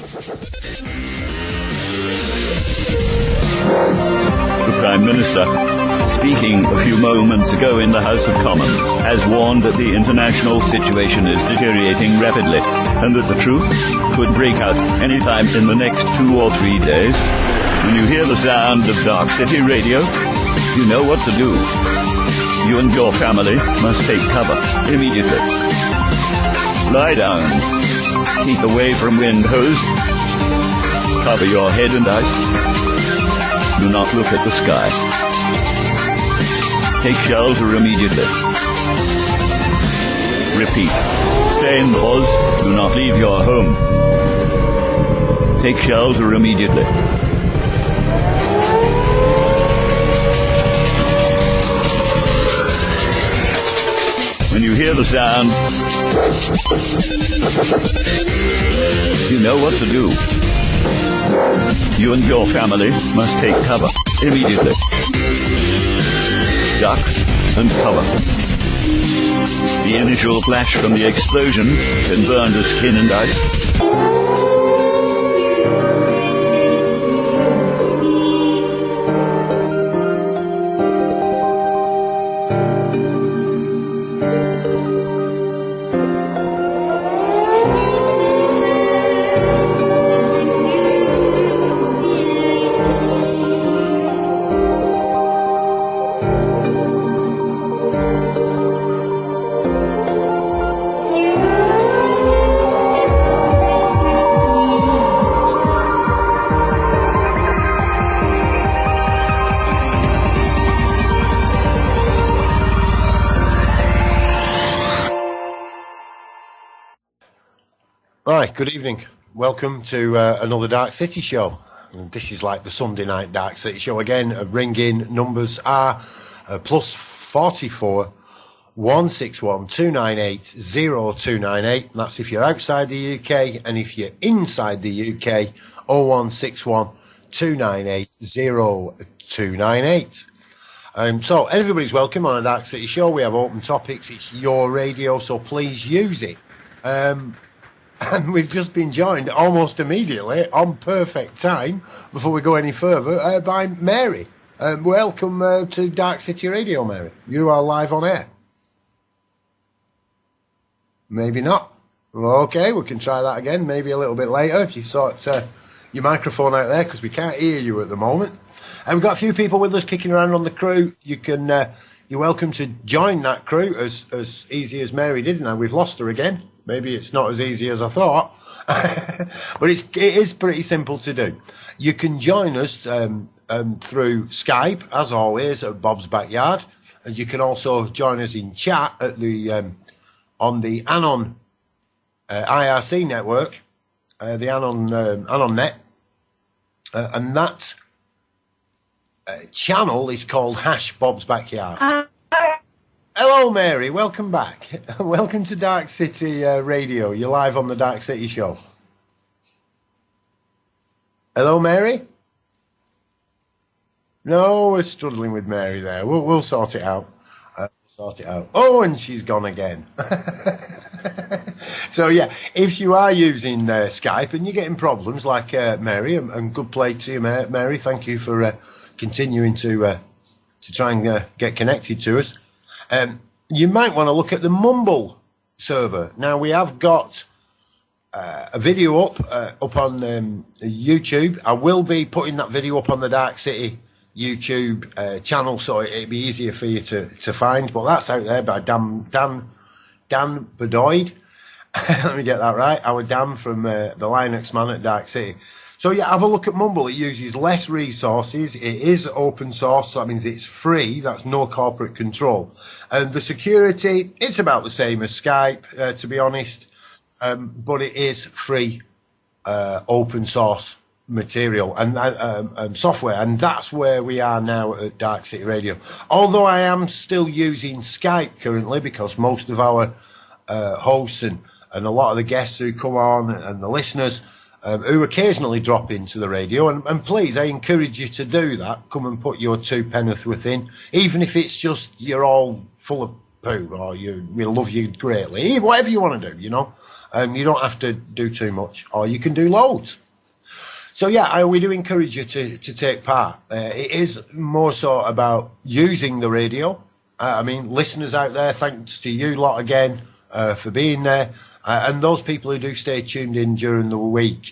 The Prime Minister, speaking a few moments ago in the House of Commons, has warned that the international situation is deteriorating rapidly and that the truth could break out any time in the next 2 or 3 days. When you hear the sound of Darkcity Radio, you know what to do. You and your family must take cover immediately. Lie down. Keep away from wind hose. Cover your head and eyes. Do not look at the sky. Take shelter immediately. Repeat. Stay indoors. Do not leave your home. Take shelter immediately. When you hear the sound, you know what to do. You and your family must take cover immediately. Duck and cover. The initial flash from the explosion can burn the skin and ice. Hi, good evening. Welcome to another Dark City show. And this is like the Sunday night Dark City show again. Ring-in numbers are plus 44 161 298 0298. That's if you're outside the UK, and if you're inside the UK, 0161 298 0298. So everybody's welcome on a Dark City show. We have open topics. It's your radio, so please use it. And we've just been joined almost immediately, on perfect time, before we go any further, by Mary. Welcome to Dark City Radio, Mary. You are live on air. Maybe not. Okay, we can try that again, maybe a little bit later, if you sort your microphone out there, because we can't hear you at the moment. And we've got a few people with us kicking around on the crew. You're welcome to join that crew as easy as Mary did. Now, we've lost her again. Maybe it's not as easy as I thought, but it is pretty simple to do. You can join us through Skype, as always, at Bob's Backyard, and you can also join us in chat at on the Anon IRC network, the Anon Net, and that channel is called #Bob's Backyard. Hello, Mary. Welcome back. Welcome to Dark City Radio. You're live on the Dark City show. Hello, Mary? No, we're struggling with Mary there. We'll sort it out. Oh, and she's gone again. So, yeah, if you are using Skype and you're getting problems like Mary, and good play to you, Mary. Thank you for continuing to try and get connected to us. You might want to look at the Mumble server. Now, we have got a video up on YouTube. I will be putting that video up on the Dark City YouTube channel, so it'll be easier for you to find. But that's out there by Dan Bedoyd. Let me get that right. Our Dan from the Linux man at Dark City. So yeah, have a look at Mumble. It uses less resources. It is open source, so that means it's free. That's no corporate control. And the security, it's about the same as Skype, to be honest. But it is free, open source material and software. And that's where we are now at Dark City Radio. Although I am still using Skype currently, because most of our hosts and a lot of the guests who come on and the listeners who occasionally drop into the radio, and please, I encourage you to do that. Come and put your 2 penneth within, even if it's just you're all full of poo, or we love you greatly, whatever you want to do, you know. You don't have to do too much, or you can do loads. So yeah, we do encourage you to take part. It is more so about using the radio. I mean, listeners out there, thanks to you lot again for being there. And those people who do stay tuned in during the week,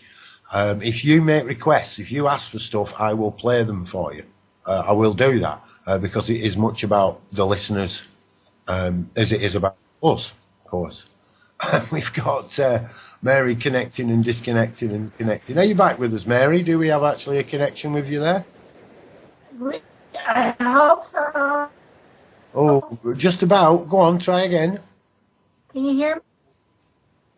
if you make requests, if you ask for stuff, I will play them for you. I will do that because it is much about the listeners as it is about us, of course. We've got Mary connecting and disconnecting and connecting. Are you back with us, Mary? Do we have actually a connection with you there? I hope so. Oh, just about. Go on, try again. Can you hear me?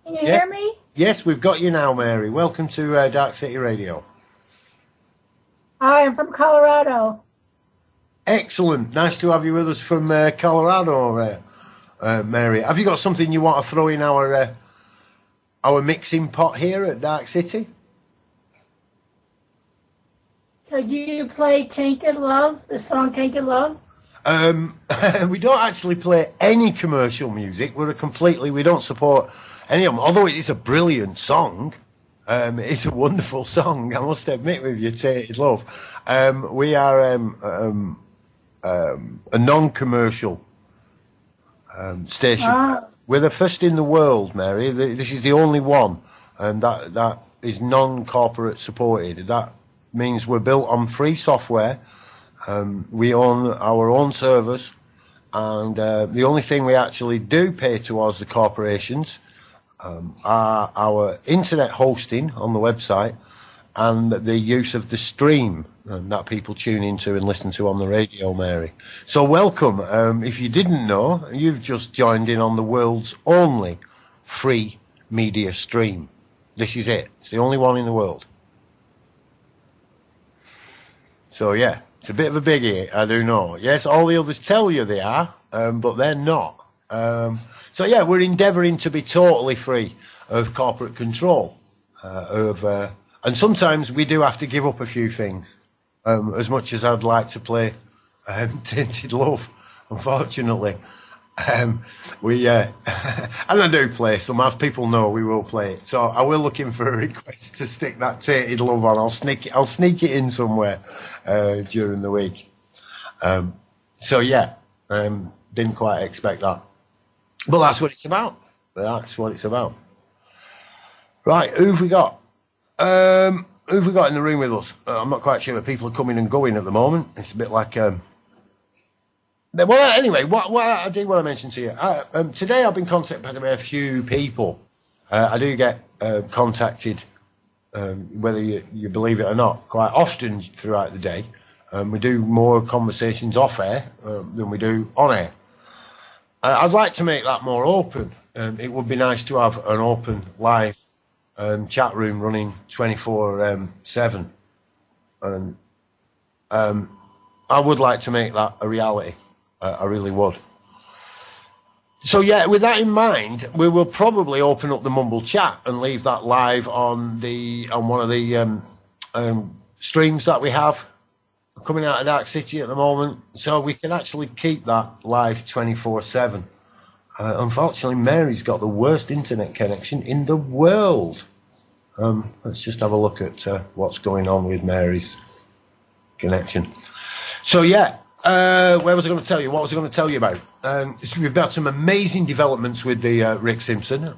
Can you hear me? Yes, we've got you now, Mary. Welcome to Dark City Radio. Hi, I'm from Colorado. Excellent. Nice to have you with us from Colorado, Mary. Have you got something you want to throw in our mixing pot here at Dark City? So do you play Tainted Love, the song Tainted Love? We don't actually play any commercial music. We don't support any of them, although it is a brilliant song. It's a wonderful song, I must admit with you, Tainted Love. We are a non-commercial station. Ah. We're the first in the world, Mary. This is the only one, and that is non-corporate supported. That means we're built on free software. We own our own servers, and the only thing we actually do pay towards the corporations are our internet hosting on the website and the use of the stream that people tune into and listen to on the radio, Mary. So welcome. If you didn't know, you've just joined in on the world's only free media stream. This is it. It's the only one in the world. So yeah, it's a bit of a biggie, I do know. Yes, all the others tell you they are, but they're not. So yeah, we're endeavouring to be totally free of corporate control. And sometimes we do have to give up a few things. As much as I'd like to play Tainted Love, unfortunately. And I do play some, as people know, we will play it. So I will look in for a request to stick that Tainted Love on. I'll sneak it in somewhere during the week. So yeah, didn't quite expect that. But that's what it's about. That's what it's about. Right, who've we got? Who've we got in the room with us? I'm not quite sure, but people are coming and going at the moment. It's a bit like... Well, anyway, what I do want to mention to you. Today I've been contacted by a few people. I do get contacted, whether you believe it or not, quite often throughout the day. We do more conversations off air than we do on air. I'd like to make that more open. It would be nice to have an open, live chat room running 24/7. And I would like to make that a reality. I really would. So yeah, with that in mind, we will probably open up the Mumble chat and leave that live on one of the streams that we have coming out of Dark City at the moment, so we can actually keep that live 24/7. Unfortunately, Mary's got the worst internet connection in the world. Let's just have a look at what's going on with Mary's connection. So yeah, where was I going to tell you? What was I going to tell you about? We've got some amazing developments with the Rick Simpson.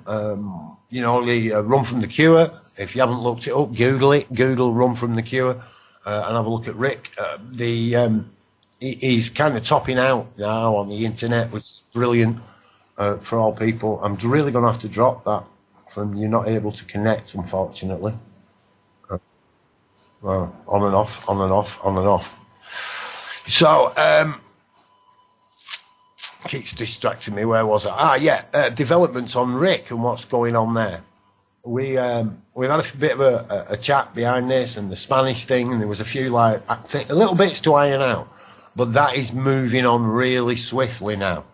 You know, the Run from the Cure. If you haven't looked it up, Google it. Google Run from the Cure. And have a look at Rick. He's kind of topping out now on the internet, which is brilliant for all people. I'm really going to have to drop that from you're not able to connect, unfortunately. Well, on and off, on and off, on and off. So, keeps distracting me. Where was I? Developments on Rick and what's going on there. We've had a bit of a chat behind this and the Spanish thing, and there was a few little bits to iron out, but that is moving on really swiftly now.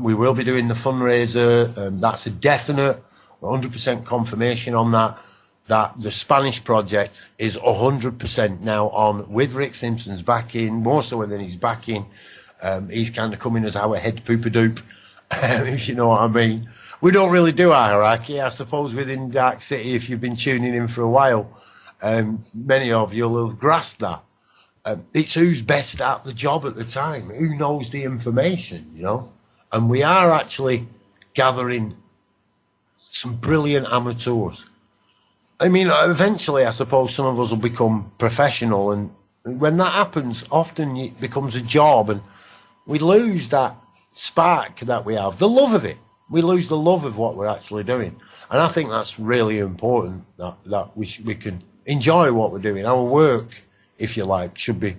We will be doing the fundraiser. That's a definite 100% confirmation on that the Spanish project is 100% now on with Rick Simpson's backing, more so than his backing. He's kind of coming as our head pooper-doop, if you know what I mean. We don't really do a hierarchy. I suppose within Darkcity, if you've been tuning in for a while, many of you will have grasped that. It's who's best at the job at the time, who knows the information, you know. And we are actually gathering some brilliant amateurs. I mean, eventually, I suppose some of us will become professional, and when that happens, often it becomes a job, and we lose that spark that we have, the love of it. We lose the love of what we're actually doing, and I think that's really important, that we can enjoy what we're doing. Our work, if you like, should be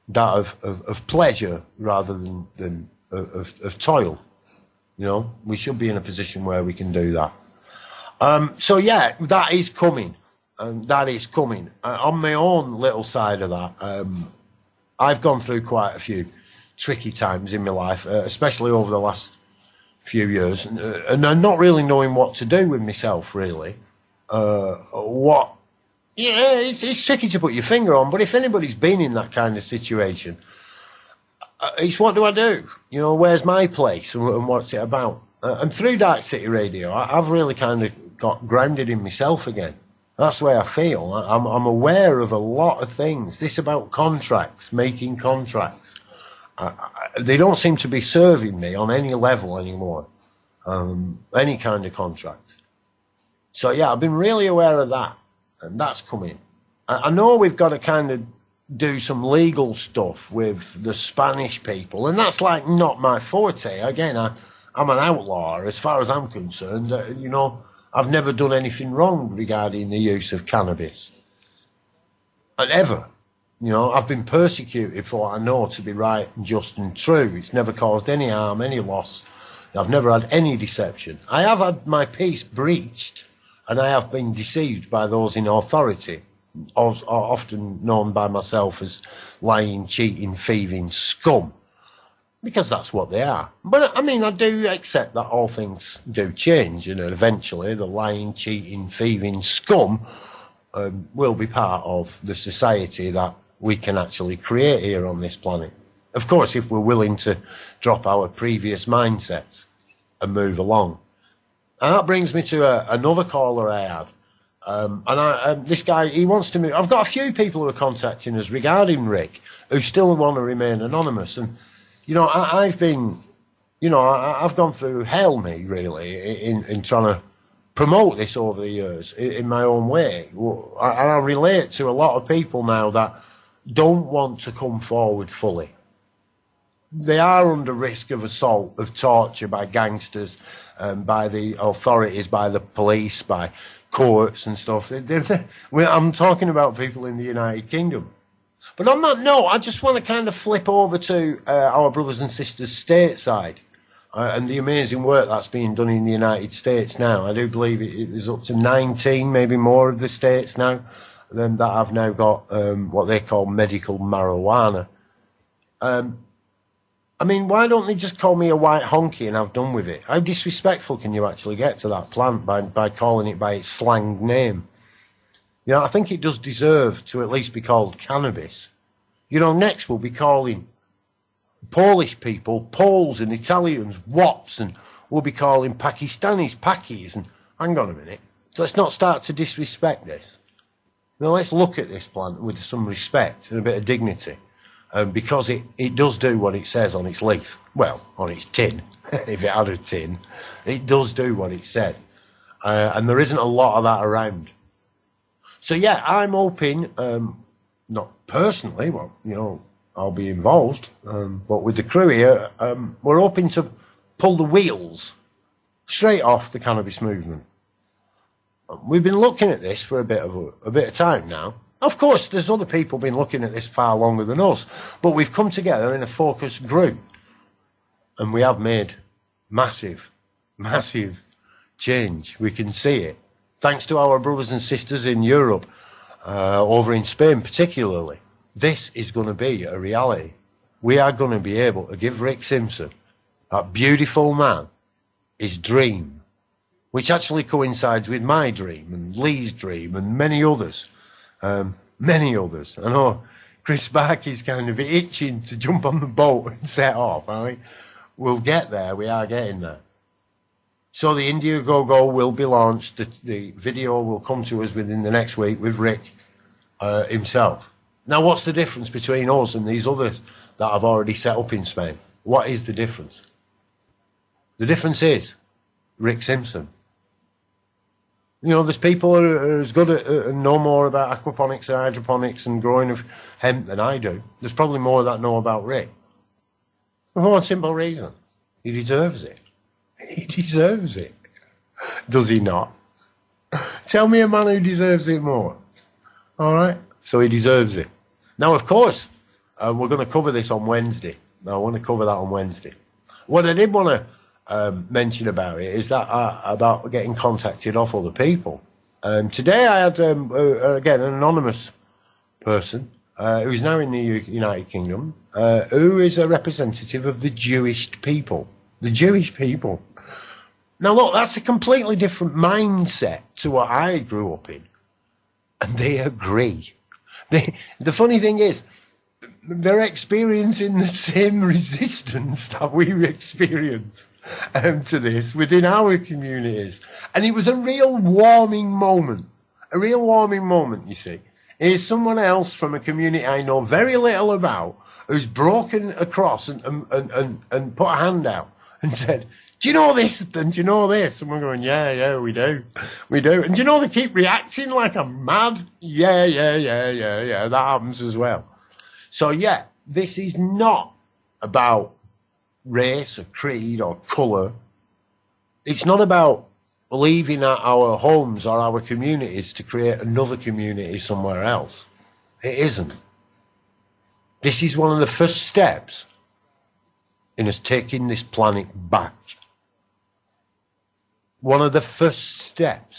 that of pleasure rather than of toil. You know, we should be in a position where we can do that. So yeah, that is coming. That is coming. On my own little side of that, I've gone through quite a few tricky times in my life, especially over the last few years, and I'm not really knowing what to do with myself, really. It's tricky to put your finger on, but if anybody's been in that kind of situation, it's what do I do? You know, where's my place and what's it about? And through Darkcity Radio, I've really kind of got grounded in myself again. That's the way I feel. I'm aware of a lot of things. This about contracts, making contracts. They don't seem to be serving me on any level anymore. Any kind of contract. So yeah, I've been really aware of that. And that's coming. I know we've got to kind of do some legal stuff with the Spanish people, and that's like not my forte. Again, I'm an outlaw as far as I'm concerned. You know, I've never done anything wrong regarding the use of cannabis. And ever. You know, I've been persecuted for what I know to be right and just and true. It's never caused any harm, any loss. I've never had any deception. I have had my peace breached, and I have been deceived by those in authority, often known by myself as lying, cheating, thieving scum, because that's what they are. But, I mean, I do accept that all things do change, and eventually the lying, cheating, thieving scum will be part of the society that we can actually create here on this planet. Of course, if we're willing to drop our previous mindsets and move along. And that brings me to another caller I had. This guy, he wants to move. I've got a few people who are contacting us regarding Rick, who still want to remain anonymous. And, you know, I've been, you know, I've gone through hell, me, really, in trying to promote this over the years in my own way. And I relate to a lot of people now that don't want to come forward fully. They are under risk of assault, of torture by gangsters, by the authorities, by the police, by courts and stuff. I'm talking about people in the United Kingdom. But on that note, I just want to kind of flip over to our brothers and sisters stateside and the amazing work that's being done in the United States now. I do believe it is up to 19, maybe more of the states now, that have now got what they call medical marijuana. I mean, why don't they just call me a white honky and have done with it? How disrespectful can you actually get to that plant by calling it by its slang name? You know, I think it does deserve to at least be called cannabis. You know, next we'll be calling Polish people Poles and Italians wops, and we'll be calling Pakistanis Pakis, and hang on a minute. So let's not start to disrespect this. Now let's look at this plant with some respect and a bit of dignity. Because it does do what it says on its leaf. Well, on its tin. If it had a tin, it does do what it said. And there isn't a lot of that around. So yeah, I'm hoping, not personally, well, you know, I'll be involved, but with the crew here, we're hoping to pull the wheels straight off the cannabis movement. We've been looking at this for a bit of time now. Of course, there's other people been looking at this far longer than us, but we've come together in a focused group, and we have made massive, massive change. We can see it. Thanks to our brothers and sisters in Europe, over in Spain particularly, this is going to be a reality. We are going to be able to give Rick Simpson, that beautiful man, his dream, which actually coincides with my dream and Lee's dream and many others. Many others. I know Chris Barkey's kind of itching to jump on the boat and set off. I think we'll get there. We are getting there. So the Indiegogo will be launched. The video will come to us within the next week with Rick himself. Now, what's the difference between us and these others that I've already set up in Spain? What is the difference? The difference is Rick Simpson. You know, there's people who are as good at and know more about aquaponics and hydroponics and growing of hemp than I do. There's probably more that know about Rick. For one simple reason. He deserves it. He deserves it. Does he not? Tell me a man who deserves it more. Alright? So he deserves it. Now, of course, we're going to cover this on Wednesday. Now, I want to cover that on Wednesday. What I did want to mention about it is that about getting contacted off other people. Today I had, again, an anonymous person who's now in the United Kingdom, who is a representative of the Jewish people. The Jewish people. Now, look, that's a completely different mindset to what I grew up in. And they agree. The funny thing is, they're experiencing the same resistance that we experience to this within our communities. And it was a real warming moment. A real warming moment, you see. Here's someone else from a community I know very little about who's broken across and put a hand out and said, do you know this? And do you know this? And we're going, yeah, we do. We do. And do you know they keep reacting like I'm mad? Yeah. That happens as well. So yeah, this is not about race or creed or colour. It's not about leaving our homes or our communities to create another community somewhere else. It isn't. This is one of the first steps in us taking this planet back. One of the first steps.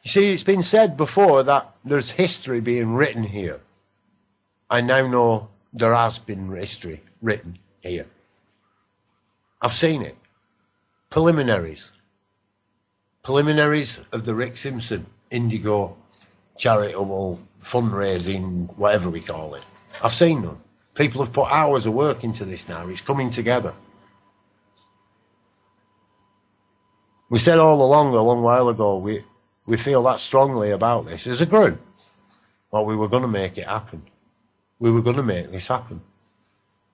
You see, it's been said before that there's history being written here. I now know there has been history written here. I've seen it. Preliminaries. Preliminaries of the Rick Simpson Indigo charitable fundraising, whatever we call it. I've seen them. People have put hours of work into this now. It's coming together. We said all along, a long while ago, we feel that strongly about this as a group. Well, we were going to make it happen. We were going to make this happen.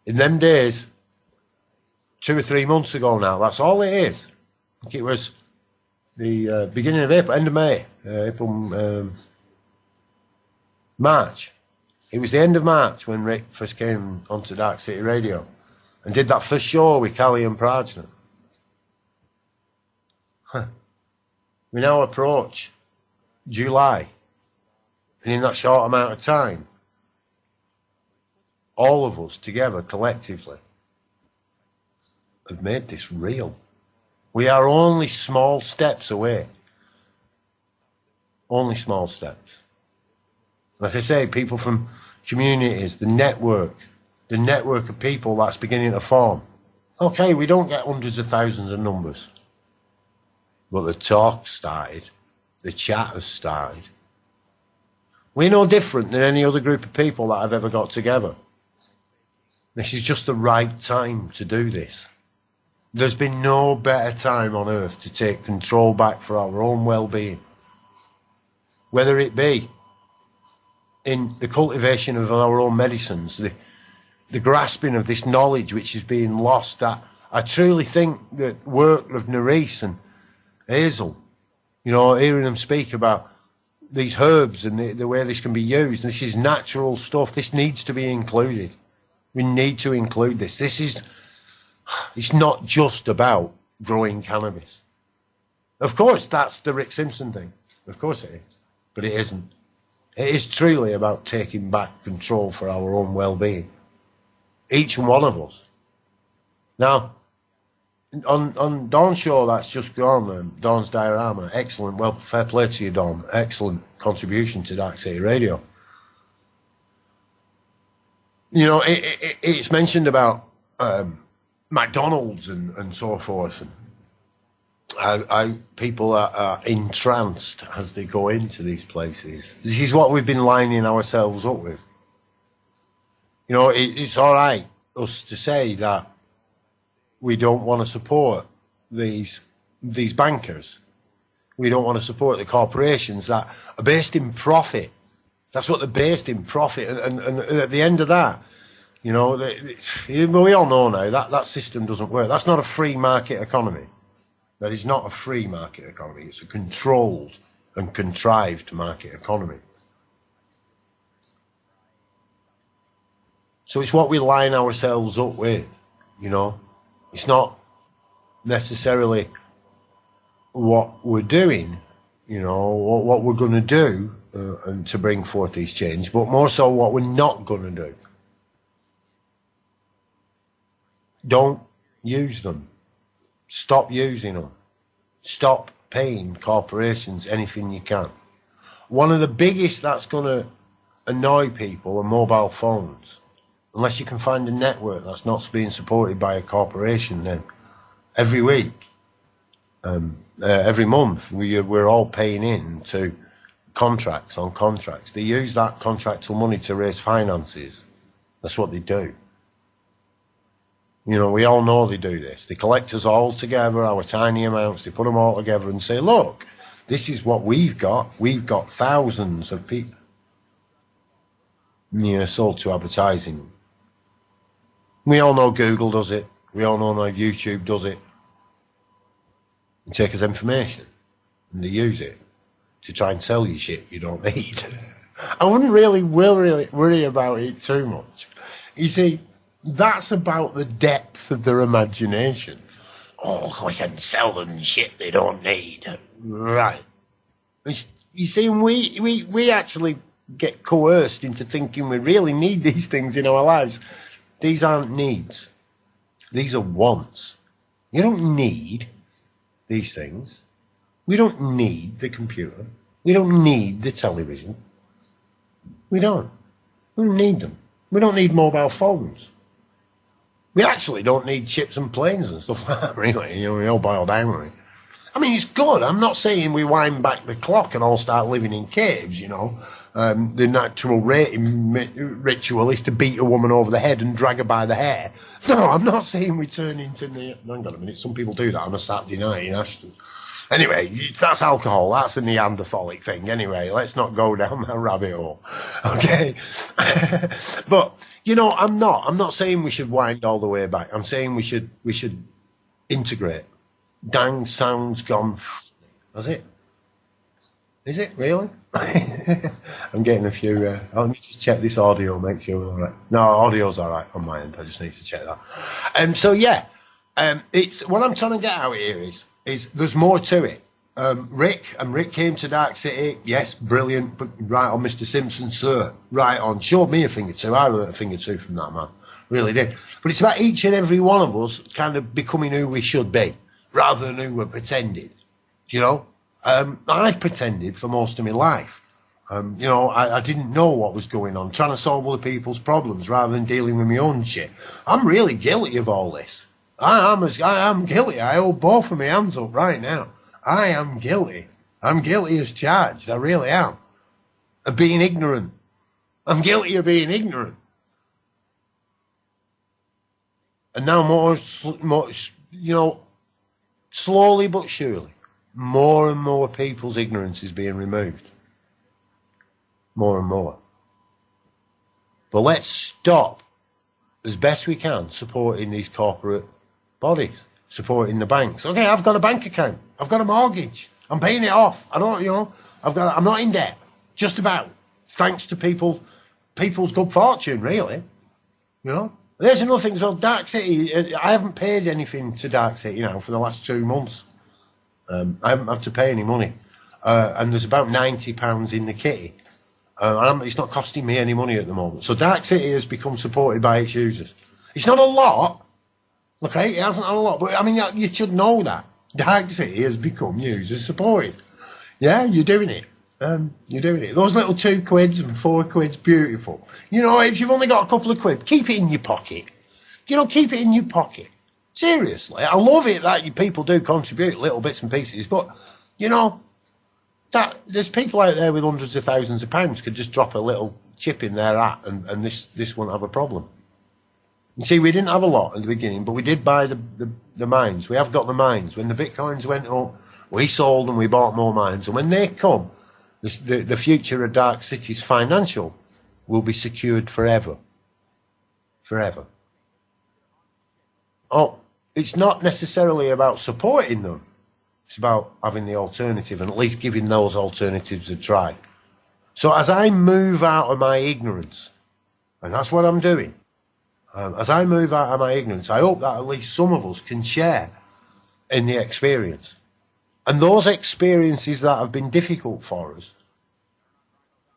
In them days, 2 or 3 months ago now, that's all it is. I think it was the beginning of April, end of May, March. It was the end of March when Rick first came onto Darkcity Radio and did that first show with Callie and Prajna. We now approach July, and in that short amount of time, all of us together, collectively, have made this real. We are only small steps away. Only small steps. Like I say, people from communities, the network of people that's beginning to form. Okay, we don't get hundreds of thousands of numbers. But the talk started. The chat has started. We're no different than any other group of people that I've ever got together. This is just the right time to do this. There's been no better time on earth to take control back for our own well-being. Whether it be in the cultivation of our own medicines, the grasping of this knowledge which is being lost, that I truly think that work of Nerys and Hazel, you know, hearing them speak about these herbs and the way this can be used, this is natural stuff, this needs to be included. We need to include this. It's not just about growing cannabis. Of course, that's the Rick Simpson thing. Of course it is. But it isn't. It is truly about taking back control for our own well-being. Each one of us. Now, on Dawn's show that's just gone, Dawn's Diorama, excellent, well, fair play to you, Dawn, excellent contribution to Darkcity Radio. You know, it's mentioned about McDonald's and so forth, and people are entranced as they go into these places. This is what we've been lining ourselves up with. You know, it's all right us to say that we don't want to support these bankers. We don't want to support the corporations that are based in profit. That's what they're based in, profit. And at the end of that, you know, we all know now that system doesn't work. That's not a free market economy. That is not a free market economy. It's a controlled and contrived market economy. So it's what we line ourselves up with, you know. It's not necessarily what we're doing, you know, what we're going to do and to bring forth these change, but more so what we're not going to do. Don't use them. Stop using them. Stop paying corporations anything you can. One of the biggest that's going to annoy people are mobile phones. Unless you can find a network that's not being supported by a corporation, then every week, every month, we're all paying in to contracts on contracts. They use that contractual money to raise finances. That's what they do. You know, we all know they do this. They collect us all together, our tiny amounts, they put them all together and say, look, this is what we've got. We've got thousands of people. You know, sold to advertising. We all know Google does it. We all know YouTube does it. They take us information and they use it to try and sell you shit you don't need. I wouldn't really worry about it too much. You see, that's about the depth of their imagination. Oh, we can sell them shit they don't need. Right. You see, we actually get coerced into thinking we really need these things in our lives. These aren't needs. These are wants. You don't need these things. We don't need the computer. We don't need the television. We don't. We don't need them. We don't need mobile phones. We actually don't need ships and planes and stuff like that, really. You know, we all boil down with it. I mean, it's good. I'm not saying we wind back the clock and all start living in caves, you know. The natural rating ritual is to beat a woman over the head and drag her by the hair. No, I'm not saying we turn into the... Hang on a minute, some people do that on a Saturday night in Ashton. Anyway, that's alcohol. That's a Neanderthalic thing. Anyway, let's not go down that rabbit hole. Okay? But, you know, I'm not saying we should wind all the way back. I'm saying we should integrate. Dang sound's gone... Has it? Is it? Really? I'm getting a few... let me just check this audio, make sure we're all right. No, audio's all right on my end. I just need to check that. So, yeah. It's what I'm trying to get out here is there's more to it. Rick came to Darkcity. Yes, brilliant. But right on, Mr. Simpson, sir. Right on. Showed me a thing or two. I learned a thing or two from that man. Really did. But it's about each and every one of us kind of becoming who we should be, rather than who we're pretending. You know? I've pretended for most of my life. You know, I didn't know what was going on, trying to solve other people's problems rather than dealing with my own shit. I'm really guilty of all this. I am guilty. I hold both of my hands up right now. I am guilty. I'm guilty as charged. I really am. Of being ignorant. I'm guilty of being ignorant. And now more, you know, slowly but surely, more and more people's ignorance is being removed. More and more. But let's stop, as best we can, supporting these corporate bodies, supporting the banks. Okay, I've got a bank account. I've got a mortgage. I'm paying it off. I don't, you know, I'm not in debt. Just about. Thanks to people's good fortune, really. You know? There's another thing as well. Darkcity, I haven't paid anything to Darkcity now for the last 2 months. I haven't had to pay any money. And there's about £90 in the kitty. It's not costing me any money at the moment. So Darkcity has become supported by its users. It's not a lot. Okay, it hasn't had a lot. But, I mean, you should know that. Darkcity has become user supported. Yeah, you're doing it. You're doing it. Those little 2 quids and 4 quids, beautiful. You know, if you've only got a couple of quid, keep it in your pocket. You know, keep it in your pocket. Seriously, I love it that you people do contribute little bits and pieces, but, you know, that there's people out there with hundreds of thousands of pounds could just drop a little chip in their hat and this won't have a problem. You see, we didn't have a lot at the beginning, but we did buy the mines. We have got the mines. When the bitcoins went up, we sold and we bought more mines. And when they come, the future of Dark City's financial will be secured forever. Forever. Oh, it's not necessarily about supporting them. It's about having the alternative and at least giving those alternatives a try. So as I move out of my ignorance, and that's what I'm doing, as I move out of my ignorance, I hope that at least some of us can share in the experience. And those experiences that have been difficult for us,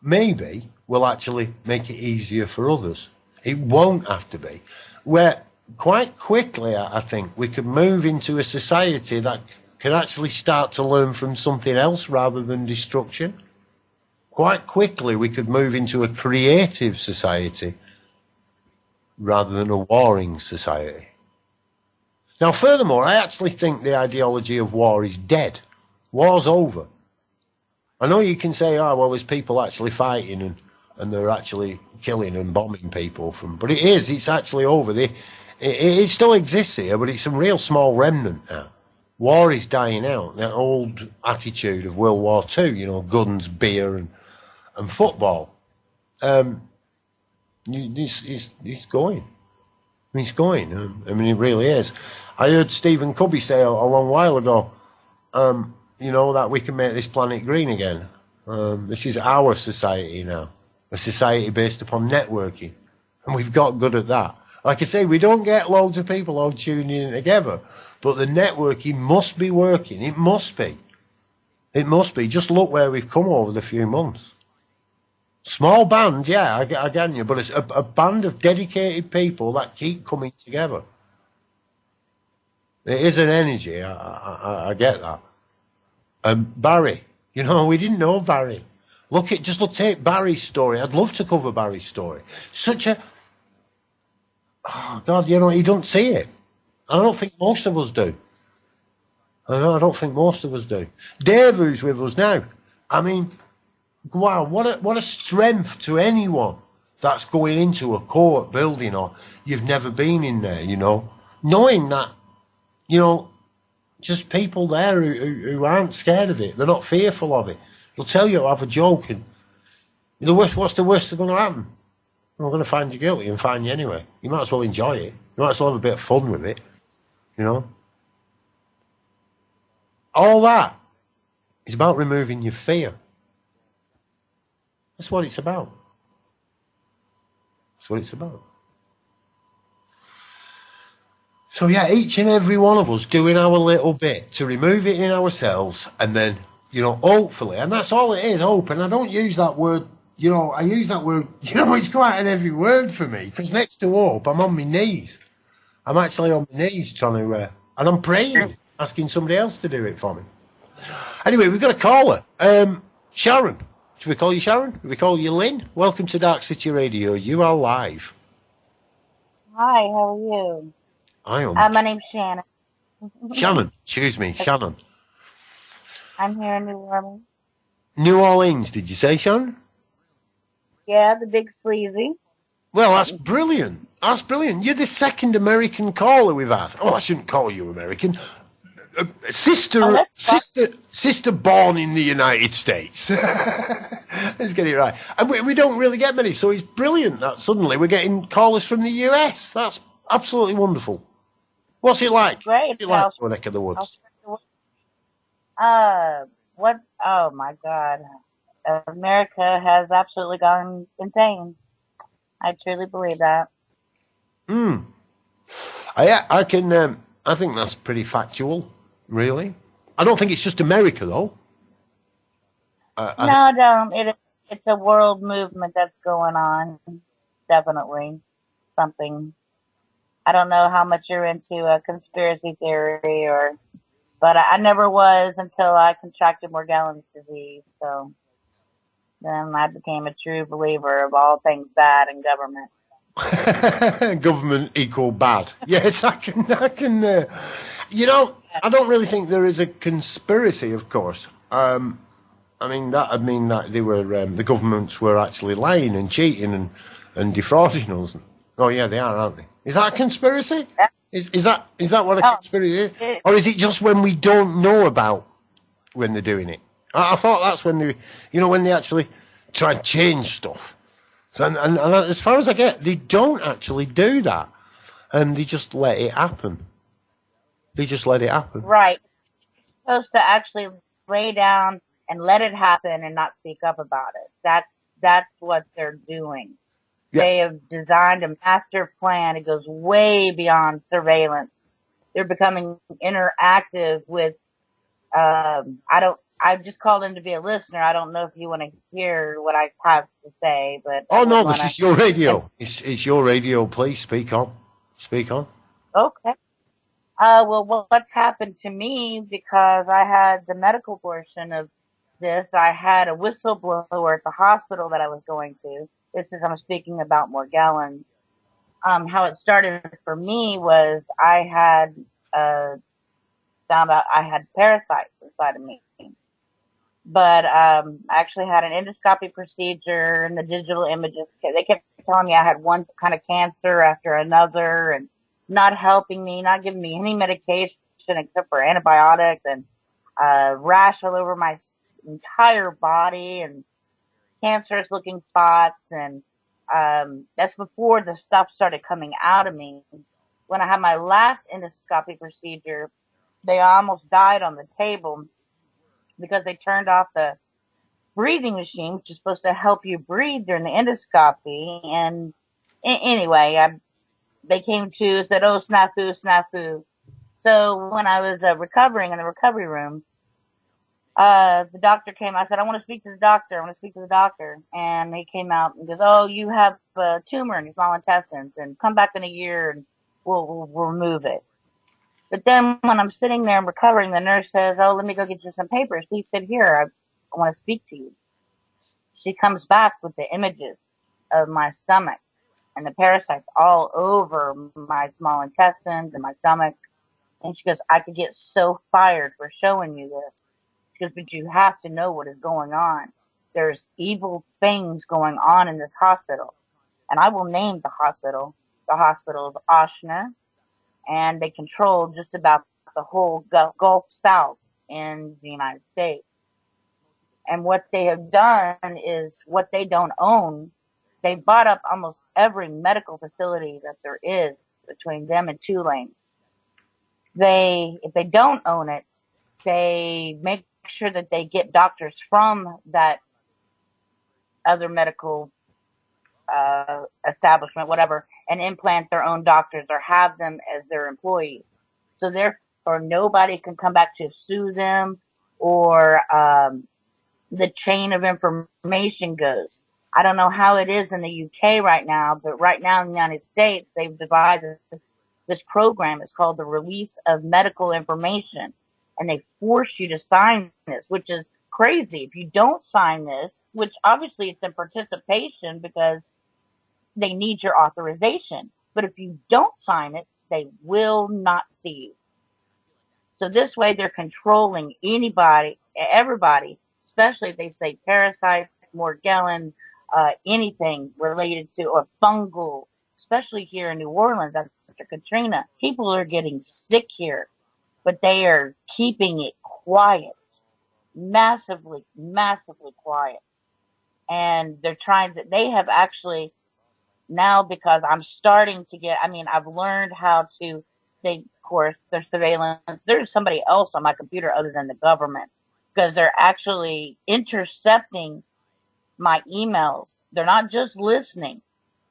maybe will actually make it easier for others. It won't have to be. Where quite quickly, I think, we could move into a society that can actually start to learn from something else rather than destruction. Quite quickly, we could move into a creative society rather than a warring society. Now, furthermore, I actually think the ideology of war is dead. War's over. I know you can say, oh, well, there's people actually fighting and they're actually killing and bombing people but it's actually over. It still exists here, but it's a real small remnant now. War is dying out. That old attitude of World War II, you know, guns, beer and football. It's going. I mean, it's going. I mean, it really is. I heard Stephen Covey say a long while ago, you know, that we can make this planet green again. This is our society now. A society based upon networking. And we've got good at that. Like I say, we don't get loads of people all tuning in together, but the networking must be working. It must be. It must be. Just look where we've come over the few months. Small band, yeah, I get you, but it's a band of dedicated people that keep coming together. It is an energy, I get that. Barry, you know, we didn't know Barry. Take Barry's story. I'd love to cover Barry's story. Such a... Oh, God, you know, you don't see it. I don't think most of us do. I don't think most of us do. Dave, who's with us now, I mean, wow, what a strength to anyone that's going into a court building or you've never been in there, you know. Knowing that, you know, just people there who aren't scared of it. They're not fearful of it. They'll tell you, have a joke, and what's the worst that's going to happen? We're going to find you guilty and fine you anyway. You might as well enjoy it. You might as well have a bit of fun with it. You know? All that is about removing your fear. That's what it's about. That's what it's about. So yeah, each and every one of us doing our little bit to remove it in ourselves and then, you know, hopefully, and that's all it is, hope, and I don't use that word, you know, I use that word, you know, it's quite an heavy word for me, because next to hope, I'm on my knees. I'm actually on my knees trying to, and I'm praying, asking somebody else to do it for me. Anyway, we've got a caller. Sharon. Should we call you Sharon? Should we call you Lynn? Welcome to Dark City Radio. You are live. Hi, how are you? I am. My name's Shannon. Shannon. Excuse me, Shannon. I'm here in New Orleans. New Orleans, did you say, Shannon? Yeah, the big sleazy. Well, that's brilliant. That's brilliant. You're the second American caller we've had. Oh, I shouldn't call you American. Sister born in the United States. Let's get it right. And we don't really get many, so it's brilliant that suddenly we're getting callers from the US. That's absolutely wonderful. What's it like? Great. What's it like for neck of the woods? Oh my God. America has absolutely gone insane. I truly believe that. I think that's pretty factual, really. I don't think it's just America, though. No, it's a world movement that's going on. Definitely. Something. I don't know how much you're into conspiracy theory but I never was until I contracted Morgellons disease. So then I became a true believer of all things bad in government. Government equal bad. Yes, I can. You know, I don't really think there is a conspiracy, of course. I mean, that'd mean that they were, the governments were actually lying and cheating and defrauding us. Oh yeah, they are, aren't they? Is that a conspiracy? Is that what a Oh, conspiracy is? Or is it just when we don't know about when they're doing it? I thought that's when they, when they actually try and change stuff. So, and as far as I get, they don't actually do that. And they just let it happen. They just let it happen. right. Supposed to actually lay down and let it happen and not speak up about it. That's what they're doing. Yeah. They have designed a master plan. It goes way beyond surveillance. They're becoming interactive with, I just called in to be a listener. I don't know if you want to hear what I have to say, but Oh no, this is your radio. It's your radio. Please speak on. Speak on. Okay. Well, what's happened to me, because I had the medical portion of this, I had a whistleblower at the hospital that I was going to. This is, I'm speaking about Morgellons. How it started for me was I had, found out I had parasites inside of me. But, I actually had an endoscopy procedure and the digital images. They kept telling me I had one kind of cancer after another and not helping me, not giving me any medication except for antibiotics, and, rash all over my entire body and cancerous looking spots. And, that's before the stuff started coming out of me. When I had my last endoscopy procedure, they almost died on the table because they turned off the breathing machine, which is supposed to help you breathe during the endoscopy. And anyway, they came to, said, "Oh, snafu, snafu." So when I was recovering in the recovery room, the doctor came. I said, "I want to speak to the doctor. I want to speak to the doctor." And he came out and goes, "Oh, you have a tumor in your small intestines, and come back in a year and we'll remove it." But then when I'm sitting there and recovering, the nurse says, "Oh, let me go get you some papers. Please sit here. I want to speak to you." She comes back with the images of my stomach and the parasites all over my small intestines and my stomach. And she goes, "I could get so fired for showing you this." She goes, "But you have to know what is going on. There's evil things going on in this hospital." And I will name the hospital. The hospital is Oshner, and they control just about the whole Gulf South in the United States. And what they have done is, what they don't own, they bought up almost every medical facility that there is between them and Tulane. If they don't own it, they make sure that they get doctors from that other medical establishment, whatever, and implant their own doctors or have them as their employees. So therefore, nobody can come back to sue them, or the chain of information goes. I don't know how it is in the UK right now, but right now in the United States, they've devised this program. It's called the Release of Medical Information. And they force you to sign this, which is crazy. If you don't sign this, which obviously it's in participation because they need your authorization. But if you don't sign it, they will not see you. So this way they're controlling everybody, especially if they say parasites, Morgellons, anything related to, or fungal, especially here in New Orleans after Katrina. People are getting sick here, but they are keeping it quiet, massively, massively quiet. And they have actually now, because I'm starting to I've learned how to, of course, there's surveillance. There's somebody else on my computer other than the government, because they're actually intercepting my emails. They're not just listening.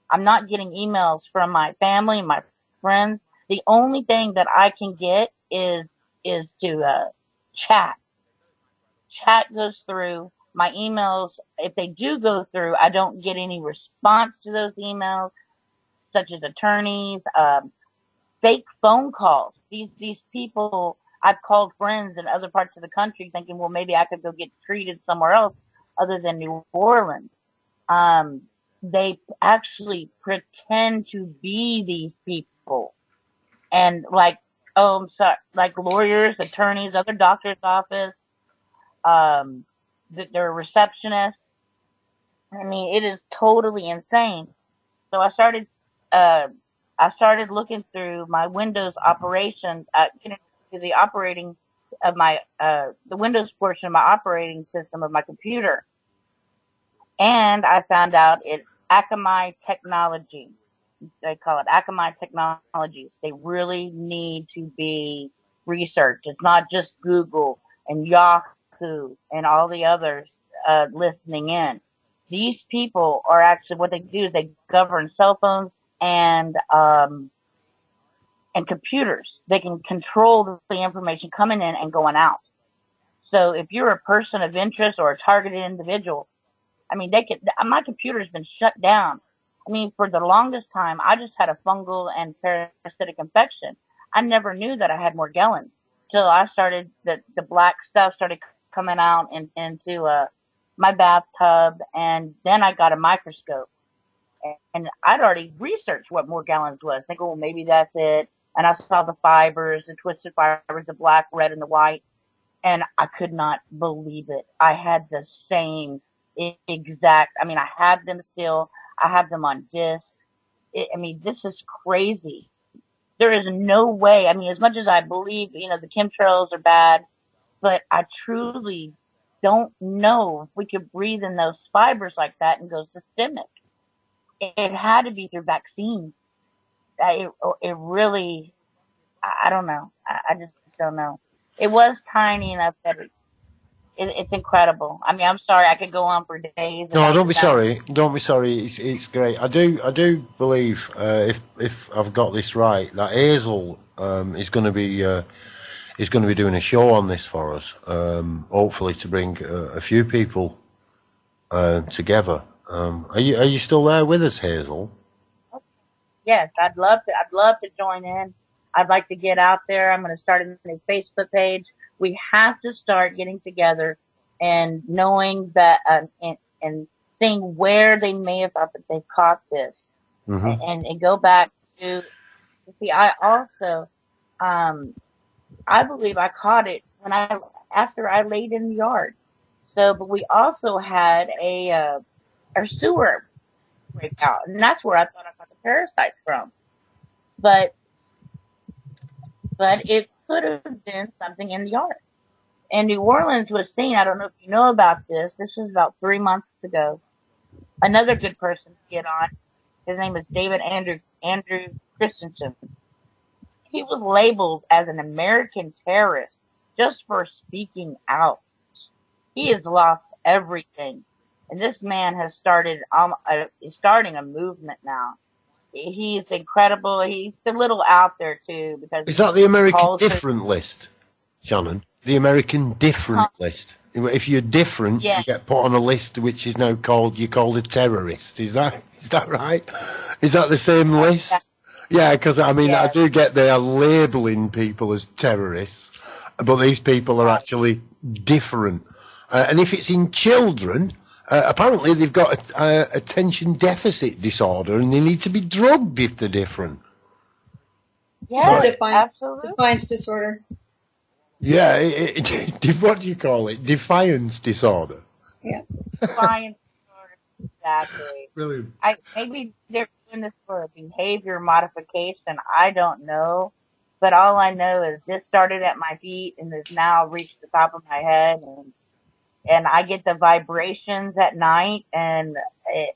I'm not getting emails from my family, my friends. The only thing that I can get is to chat. Chat goes through. My emails, if they do go through, I don't get any response to those emails, such as attorneys, fake phone calls. These people, I've called friends in other parts of the country thinking, well, maybe I could go get treated somewhere else other than New Orleans. They actually pretend to be these people. And I'm sorry, like lawyers, attorneys, other doctor's office, they're receptionists. I mean, it is totally insane. So I started I started looking through my Windows operation, to the operating of my, the Windows portion of my operating system of my computer. And I found out it's Akamai Technology. They call it Akamai Technologies. They really need to be researched. It's not just Google and Yahoo and all the others listening in. These people are actually, what they do is they govern cell phones and computers. They can control the information coming in and going out. So if you're a person of interest or a targeted individual, I mean, my computer's been shut down. I mean, for the longest time, I just had a fungal and parasitic infection. I never knew that I had Morgellons till I started, the black stuff started coming out into my bathtub, and then I got a microscope. And I'd already researched what Morgellons was, thinking, well, maybe that's it. And I saw the fibers, the twisted fibers, the black, red, and the white, and I could not believe it. I had the same exact, I mean, I have them still. I have them on disc. I mean, this is crazy. There is no way. I mean, as much as I believe, the chemtrails are bad, but I truly don't know if we could breathe in those fibers like that and go systemic. It had to be through vaccines. It really, I don't know. I just don't know. It was tiny enough that it's incredible. I mean, I'm sorry, I could go on for days. No, don't be sorry. Don't be sorry. It's great. I do believe, if I've got this right, that Hazel is going to be doing a show on this for us. Hopefully to bring a few people together. Are you still there with us, Hazel? Yes, I'd love to join in. I'd like to get out there. I'm going to start a new Facebook page. We have to start getting together and knowing that, and seeing where they may have thought that they caught this, and go back to see. I also, I believe I caught it after I laid in the yard. So, but we also had a sewer breakout, and that's where I thought I got the parasites from. But it could have been something in the yard. And New Orleans was seen, I don't know if you know about this, this was about 3 months ago. Another good person to get on, his name is David Andrew Christensen. He was labeled as an American terrorist just for speaking out. He has lost everything. And this man has starting a movement now. He's incredible. He's a little out there too, because is that the American different list, Shannon? The American different list. If you're different, you get put on a list which is now called a terrorist. Is that right? Is that the same list? Yeah, because I mean, I do get they are labelling people as terrorists, but these people are actually different. And if it's in children, apparently they've got attention deficit disorder, and they need to be drugged if they're different. Yeah, absolutely. Defiance disorder. Yeah, what do you call it? Defiance disorder. Yeah. Defiance disorder, exactly. Brilliant. Maybe they're doing this for a behavior modification. I don't know. But all I know is this started at my feet and has now reached the top of my head, and I get the vibrations at night, and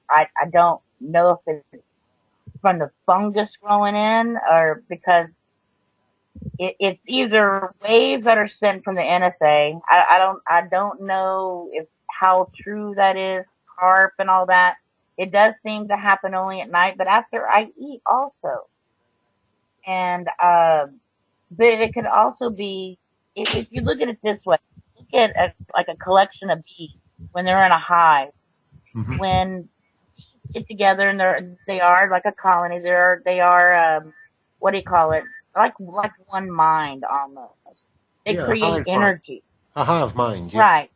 I don't know if it's from the fungus growing in or because it's either waves that are sent from the NSA. I don't know how true that is, carp and all that. It does seem to happen only at night, but after I eat also. And but it could also be, if you look at it this way, look at like a collection of bees when they're in a hive. When bees get together and they are like a colony, they are what do you call it? Like one mind almost. They create energy. A hive mind. Yeah. Right.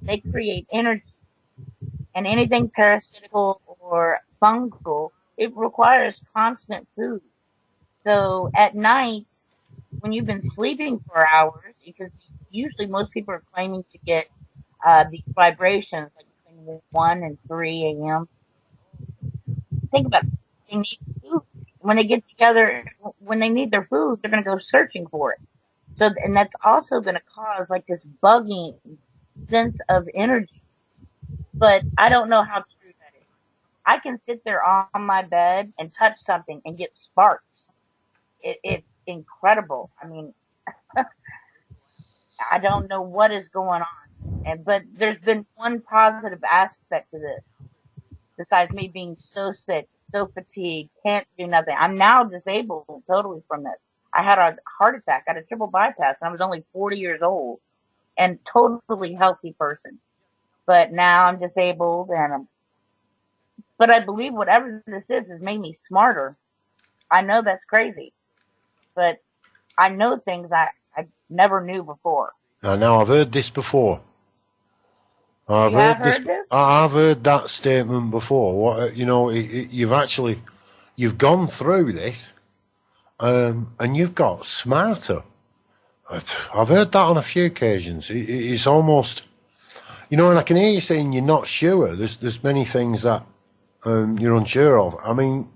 They create energy. And anything parasitical or fungal, it requires constant food. So at night, when you've been sleeping for hours, because usually most people are claiming to get these vibrations like between 1 and 3 a.m. Think about it. They need food. when they get together, when they need their food, they're going to go searching for it. So, and that's also going to cause like this bugging sense of energy. But I don't know how true that is. I can sit there on my bed and touch something and get sparks. It's incredible. I mean, I don't know what is going on. But there's been one positive aspect to this, besides me being so sick, so fatigued, can't do nothing. I'm now disabled totally from this. I had a heart attack, I had a triple bypass, and I was only 40 years old and totally healthy person. But now I'm disabled, but I believe whatever this is has made me smarter. I know that's crazy, but I know things I never knew before. Now I've heard this before. I've heard this? I've heard that statement before. What you've gone through this, and you've got smarter. I've heard that on a few occasions. It's almost, and I can hear you saying you're not sure. There's many things that you're unsure of. I mean,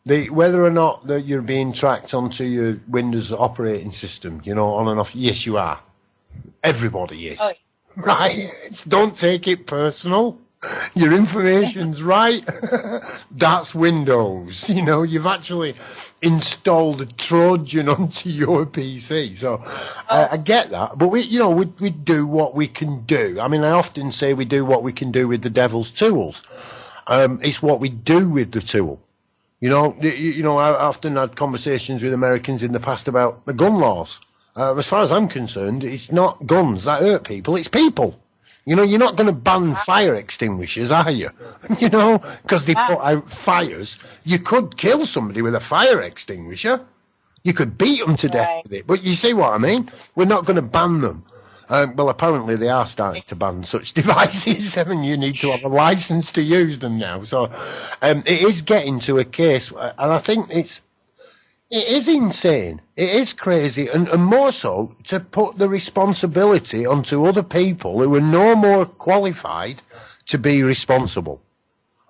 whether or not that you're being tracked onto your Windows operating system, on and off. Yes, you are. Everybody is. Oh, yeah. Right? Don't take it personal. Your information's right. That's Windows. You've actually installed a Trojan onto your PC. So I get that. But we do what we can do. I mean, I often say we do what we can do with the devil's tools. It's what we do with the tool. I often had conversations with Americans in the past about the gun laws. As far as I'm concerned, it's not guns that hurt people, it's people. You're not going to ban fire extinguishers, are you? Because they put out fires. You could kill somebody with a fire extinguisher. You could beat them to death with it. But you see what I mean? We're not going to ban them. Well, apparently they are starting to ban such devices, and you need to have a license to use them now. So it is getting to a case, and I think it is insane. It is crazy, and more so to put the responsibility onto other people who are no more qualified to be responsible.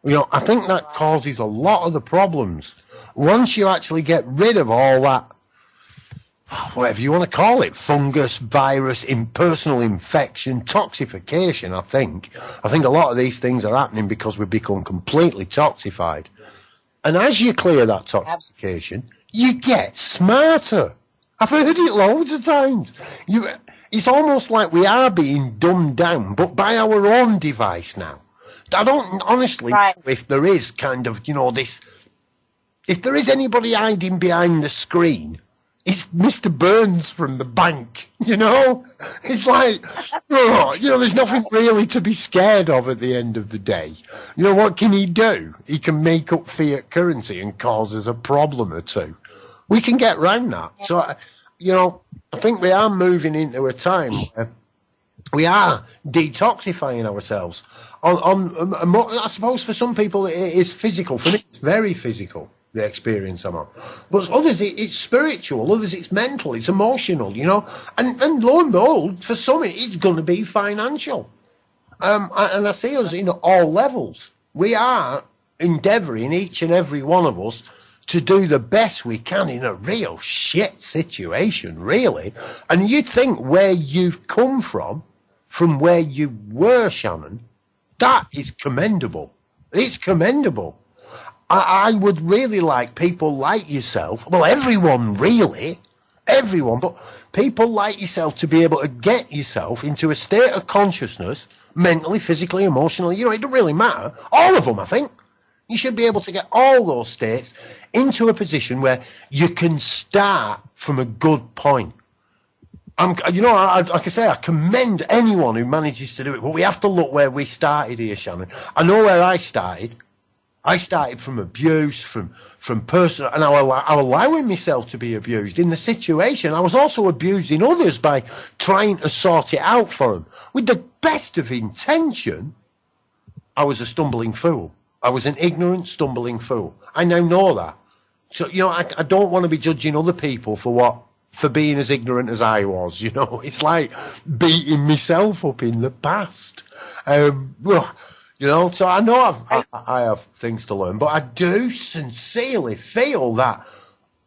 I think that causes a lot of the problems. Once you actually get rid of all that, whatever you want to call it, fungus, virus, impersonal infection, toxification, I think a lot of these things are happening because we've become completely toxified. And as you clear that toxification, you get smarter. I've heard it loads of times. It's almost like we are being dumbed down, but by our own device now. I don't honestly know if there is kind of, this, if there is anybody hiding behind the screen, it's Mr. Burns from the bank, It's like, there's nothing really to be scared of at the end of the day. What can he do? He can make up fiat currency and cause us a problem or two. We can get round that. So, I think we are moving into a time where we are detoxifying ourselves. I suppose for some people it is physical. For me, it's very physical, the experience I'm on. But others, it's spiritual. Others, it's mental. It's emotional, And lo and behold, for some, it's going to be financial. And I see us in all levels. We are endeavouring, each and every one of us, to do the best we can in a real shit situation, really. And you'd think where you've come from where you were, Shannon, that is commendable. It's commendable. I would really like people like yourself, well, everyone really, everyone, but people like yourself to be able to get yourself into a state of consciousness, mentally, physically, emotionally, it doesn't really matter. All of them, I think. You should be able to get all those states into a position where you can start from a good point. Like I say, I commend anyone who manages to do it, but we have to look where we started here, Shannon. I know where I started. I started from abuse, from personal, and I'm allowing myself to be abused. In the situation, I was also abusing others by trying to sort it out for them. With the best of intention, I was a stumbling fool. I was an ignorant, stumbling fool. I now know that. So, I don't want to be judging other people for being as ignorant as I was, It's like beating myself up in the past. You know, so I know I have things to learn, but I do sincerely feel that,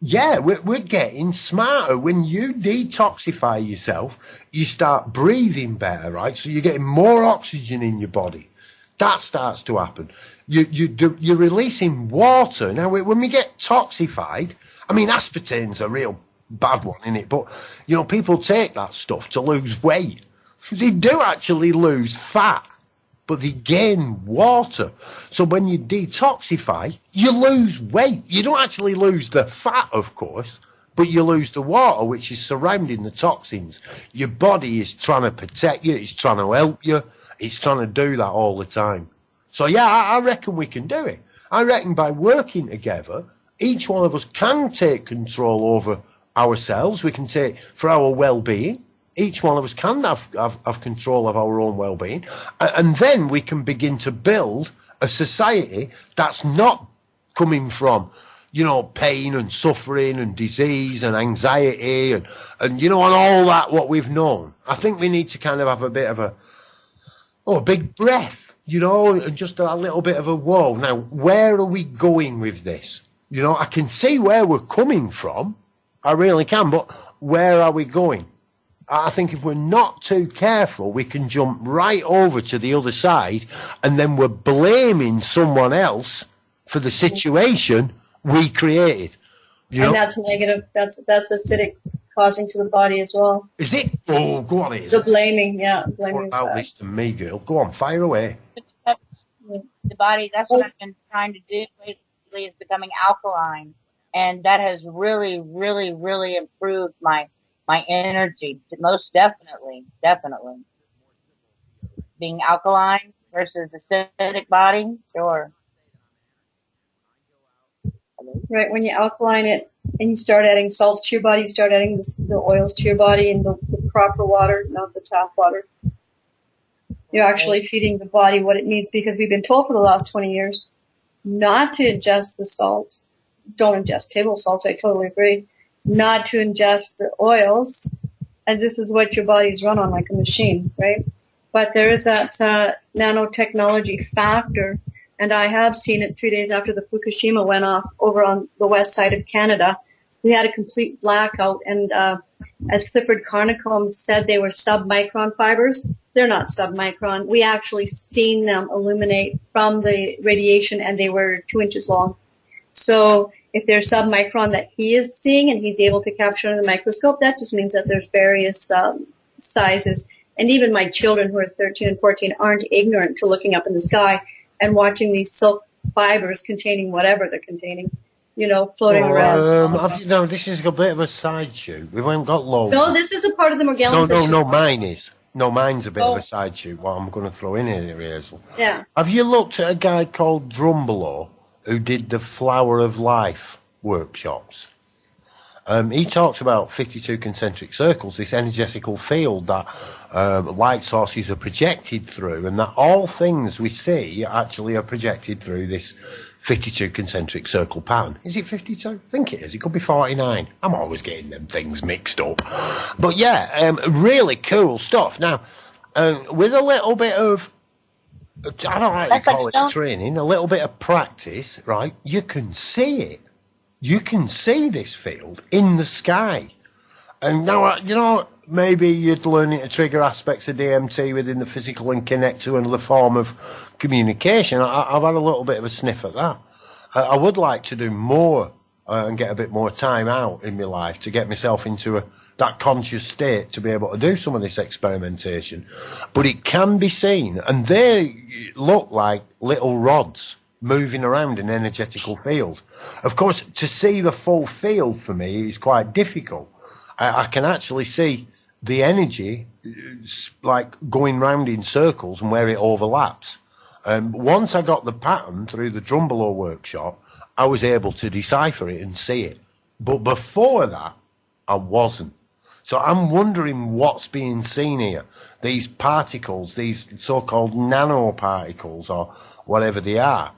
yeah, we're getting smarter. When you detoxify yourself, you start breathing better, right? So you're getting more oxygen in your body. That starts to happen. You're releasing water. Now, when we get toxified, I mean, aspartame's a real bad one, isn't it? But, you know, people take that stuff to lose weight. They do actually lose fat, but they gain water. So when you detoxify, you lose weight. You don't actually lose the fat, of course, but you lose the water, which is surrounding the toxins. Your body is trying to protect you. It's trying to help you. It's trying to do that all the time. So, yeah, I reckon we can do it. I reckon by working together, each one of us can take control over ourselves. We can take, for our well-being, each one of us can have control of our own well-being. And then we can begin to build a society that's not coming from, you know, pain and suffering and disease and anxiety and you know, and all that what we've known. I think we need to kind of have a bit of a big breath, you know, and just a little bit of a whoa. Now, where are we going with this? You know, I can see where we're coming from. I really can, but where are we going? I think if we're not too careful, we can jump right over to the other side, and then we're blaming someone else for the situation we created. You know? And that's negative. That's acidic causing to the body as well. Is it? Oh, go on, it. The blaming, yeah. Blaming What about this to me, girl? Go on, fire away. The body, that's what I've been trying to do lately, is becoming alkaline. And that has really, really, really improved my energy. Most definitely. Being alkaline versus acidic body, sure. Right, when you alkaline it and you start adding salts to your body, you start adding the oils to your body and the proper water, not the tap water. You're actually feeding the body what it needs, because we've been told for the last 20 years not to ingest the salt. Don't ingest table salt, I totally agree. Not to ingest the oils, and this is what your body's run on, like a machine, right? But there is that nanotechnology factor, and I have seen it 3 days after the Fukushima went off over on the west side of Canada. We had a complete blackout, and as Clifford Carnicombe said, they were submicron fibers. They're not submicron. We actually seen them illuminate from the radiation, and they were 2 inches long. So if they're submicron that he is seeing and he's able to capture under the microscope, that just means that there's various sizes. And even my children, who are 13 and 14, aren't ignorant to looking up in the sky and watching these silk fibers containing whatever they're containing, you know, floating around. No, this is a bit of a side shoot. We haven't got loads. No, this is a part of the Morgellons. No, mine is. No, mine's a bit of a side shoot. What I'm going to throw in here, Hazel. Yeah. Have you looked at a guy called Drumbelow who did the Flower of Life workshops? He talks about 52 concentric circles, this energetical field that light sources are projected through, and that all things we see actually are projected through this 52 concentric circle pattern. Is it 52? I think it is. It could be 49. I'm always getting them things mixed up. But yeah, really cool stuff. Now, with a little bit of, I don't like to call it training, a little bit of practice, right, you can see it. You can see this field in the sky. And now, you know, maybe you'd learn it to trigger aspects of DMT within the physical and connect to another form of communication. I've had a little bit of a sniff at that. I would like to do more and get a bit more time out in my life to get myself into that conscious state to be able to do some of this experimentation. But it can be seen, and they look like little rods moving around an energetical field. Of course, to see the full field for me is quite difficult. I can actually see the energy like going round in circles and where it overlaps. Once I got the pattern through the Drumbelow workshop, I was able to decipher it and see it. But before that, I wasn't. So I'm wondering what's being seen here. These particles, these so-called nanoparticles or whatever they are,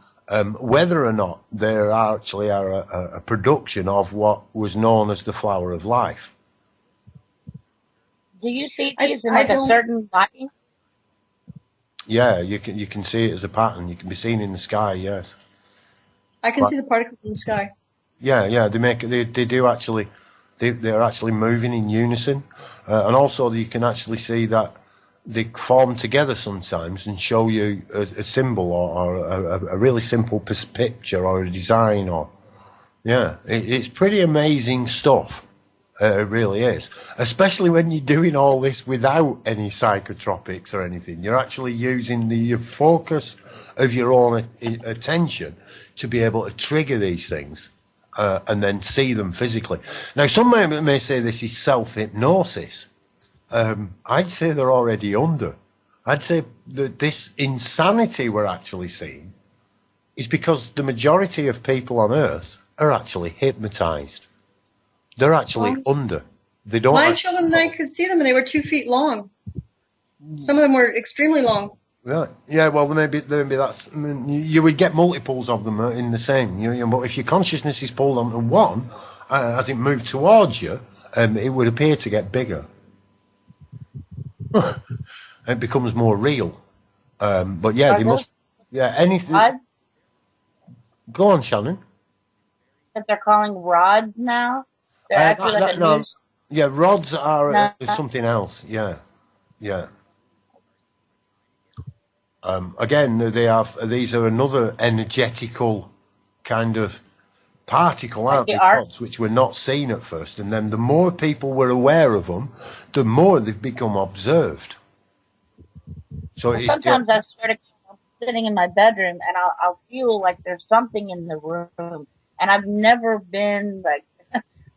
whether or not they actually are a production of what was known as the Flower of Life. Do you see these in like a certain lighting? Yeah, you can see it as a pattern. You can be seen in the sky. Yes. I can see the particles in the sky. Yeah. They do actually. They're actually moving in unison, and also you can actually see that they form together sometimes and show you a symbol or a really simple picture or a design it's pretty amazing stuff. It really is, especially when you're doing all this without any psychotropics or anything. You're actually using the focus of your own attention to be able to trigger these things and then see them physically. Now, some may say this is self-hypnosis. I'd say they're already under. I'd say that this insanity we're actually seeing is because the majority of people on Earth are actually hypnotized. They're actually under. They don't. My children and I could see them, and they were 2 feet long. Some of them were extremely long. Yeah. Well, maybe that's. You would get multiples of them in the same. But if your consciousness is pulled onto one as it moved towards you, it would appear to get bigger. It becomes more real. But yeah, they must. Yeah, anything. Go on, Shannon. That they're calling rods now. They're actually like a new. Yeah, rods are something else. Yeah. Again, these are another energetical kind of particle, aren't they? Rods, which were not seen at first, and then the more people were aware of them, the more they've become observed. So sometimes I swear to God, I'm sitting in my bedroom and I'll feel like there's something in the room, and I've never been like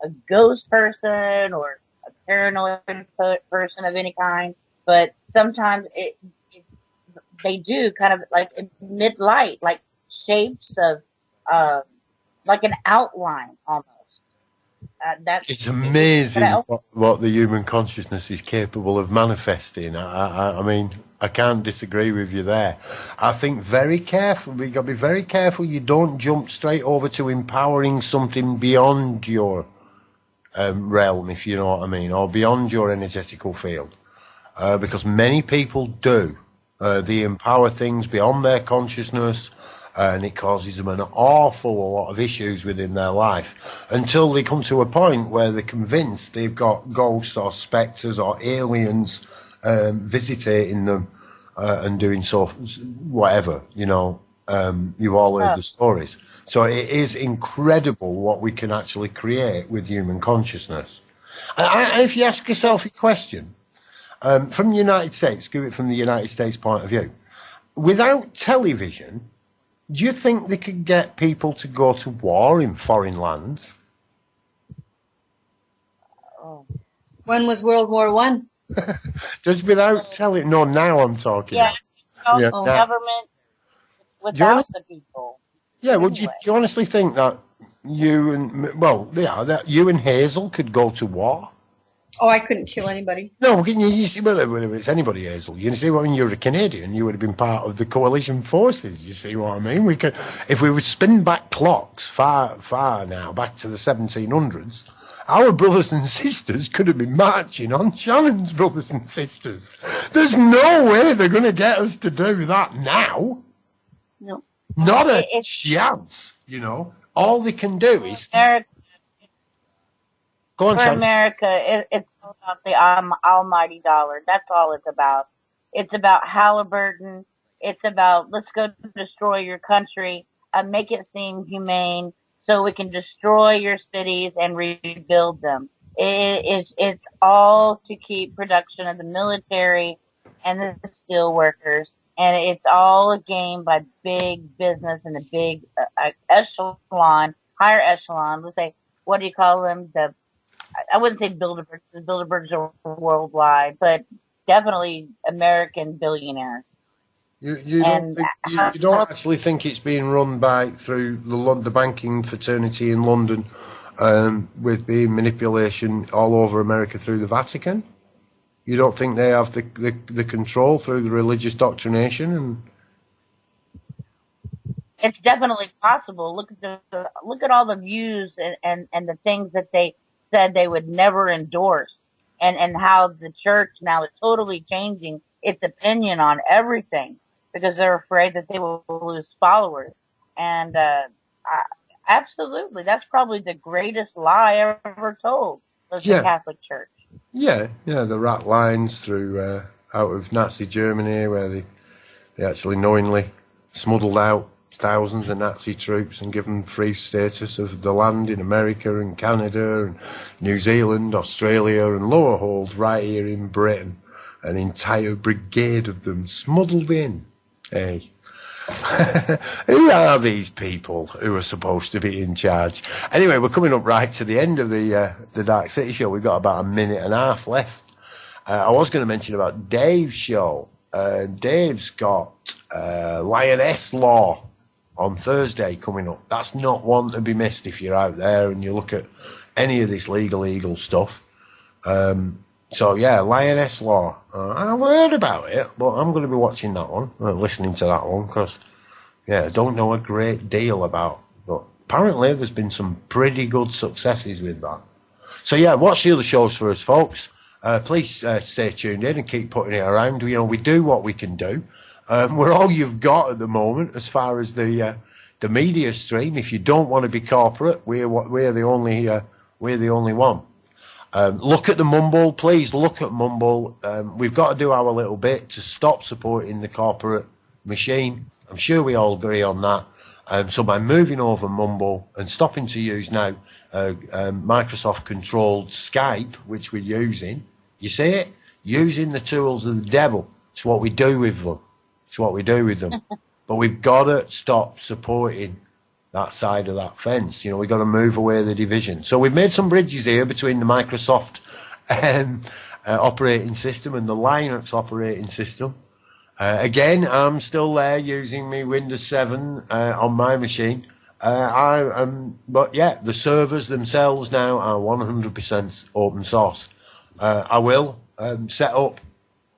a ghost person or a paranoid person of any kind, but sometimes they do kind of like emit light, like shapes of like an outline almost. It's amazing what the human consciousness is capable of manifesting. I mean, I can't disagree with you there. I think very careful. We've got to be very careful you don't jump straight over to empowering something beyond your realm, if you know what I mean, or beyond your energetical field. Because many people do. They empower things beyond their consciousness, and it causes them an awful lot of issues within their life until they come to a point where they're convinced they've got ghosts or spectres or aliens visitating them and doing so whatever, you've all heard the stories. So it is incredible what we can actually create with human consciousness. If you ask yourself a question, from the United States, give it from the United States point of view, without television, do you think they could get people to go to war in foreign lands? When was World War One? Just without telling. No, now I'm talking. Yeah, government without the people. Yeah, well, do you honestly think that you and Hazel could go to war? Oh, I couldn't kill anybody. No, you see, whether it's anybody, Hazel. You see, when you're a Canadian, you would have been part of the coalition forces. You see what I mean? We could, if we would spin back clocks far now, back to the 1700s, our brothers and sisters could have been marching on Shannon's brothers and sisters. There's no way they're going to get us to do that now. No. Not a chance, All they can do is... Go on, for America, it's about the almighty dollar. That's all it's about. It's about Halliburton. It's about, let's go destroy your country and make it seem humane so we can destroy your cities and rebuild them. It's all to keep production of the military and the steel workers. And it's all a game by big business and the big higher echelon. Let's say, what do you call them? I wouldn't say Bilderbergs, because Bilderbergs are worldwide, but definitely American billionaires. You don't actually think it's being run through the banking fraternity in London, with being manipulation all over America through the Vatican? You don't think they have the control through the religious doctrination? It's definitely possible. Look at all the views and the things that they said they would never endorse, and how the church now is totally changing its opinion on everything because they're afraid that they will lose followers. And absolutely, that's probably the greatest lie ever told was the Catholic Church. Yeah, the rat lines through out of Nazi Germany where they actually knowingly smuggled out thousands of Nazi troops and given free status of the land in America and Canada and New Zealand, Australia and lower holds right here in Britain. An entire brigade of them smuggled in. Hey. Who are these people who are supposed to be in charge? Anyway, we're coming up right to the end of the Dark City show. We've got about a minute and a half left. I was going to mention about Dave's show. Dave's got Lioness Law on Thursday coming up. That's not one to be missed if you're out there and you look at any of this legal stuff. So yeah, Lioness Law. I've heard about it, but I'm going to be watching that one, listening to that one, because I don't know a great deal about. But apparently, there's been some pretty good successes with that. So yeah, watch the other shows for us, folks. Please stay tuned in and keep putting it around. You know, we do what we can do. We're all you've got at the moment as far as the media stream. If you don't want to be corporate, we're the only one. Look at the Mumble, please look at Mumble. We've got to do our little bit to stop supporting the corporate machine. I'm sure we all agree on that. So by moving over Mumble and stopping to use now Microsoft controlled Skype, which we're using, you see it? Using the tools of the devil. It's what we do with them. But we've got to stop supporting that side of that fence. You know, we've got to move away the division. So we've made some bridges here between the Microsoft operating system and the Linux operating system. Again, I'm still there using my Windows 7 on my machine. But yeah, the servers themselves now are 100% open source. I will set up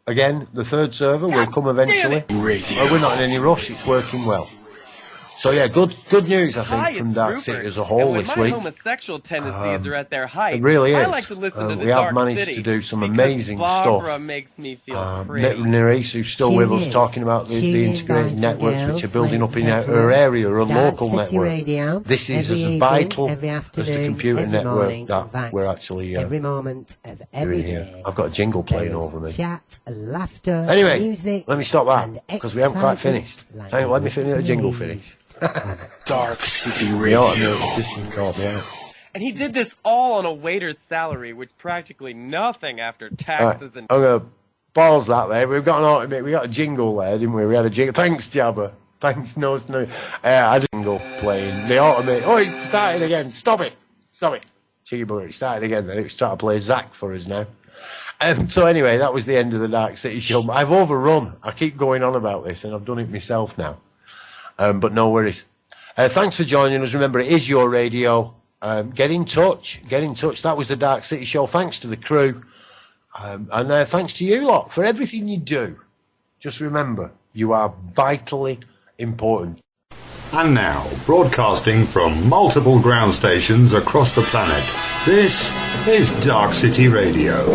again. The third server will come eventually. We're not in any rush. It's working well. So yeah, good news, I think, from Dark City as a whole this week. My homosexual tendencies are at their height. It really is. I like to listen to the we have Dark managed City to do some amazing Barbara stuff. Makes me feel pretty. Nerys, who's still with us, talking about the integrated networks which are building up in her area, a local network. Radio, this is as vital as the computer network that we're actually every moment of every doing here. day. I've got a jingle playing over me. Chat, laughter, anyway, music, let me stop that, because we haven't quite finished. Hang on, let me finish the jingle finish. Dark City Radio. And he did this all on a waiter's salary, which practically nothing after taxes and. I'm gonna pause that there. We've got we got a jingle there, didn't we? We had a jingle. Thanks, Jabba. Thanks, no. I had a jingle playing. The automate. Oh, it's started again. Stop it. Cheeky bugger. It started again. Then it's trying to play Zach for us now. So anyway, that was the end of the Dark City show. I've overrun. I keep going on about this, and I've done it myself now. But no worries. Thanks for joining us. Remember, it is your radio. Get in touch. That was the Dark City show. Thanks to the crew. And thanks to you lot for everything you do. Just remember, you are vitally important. And now, broadcasting from multiple ground stations across the planet, this is Dark City Radio.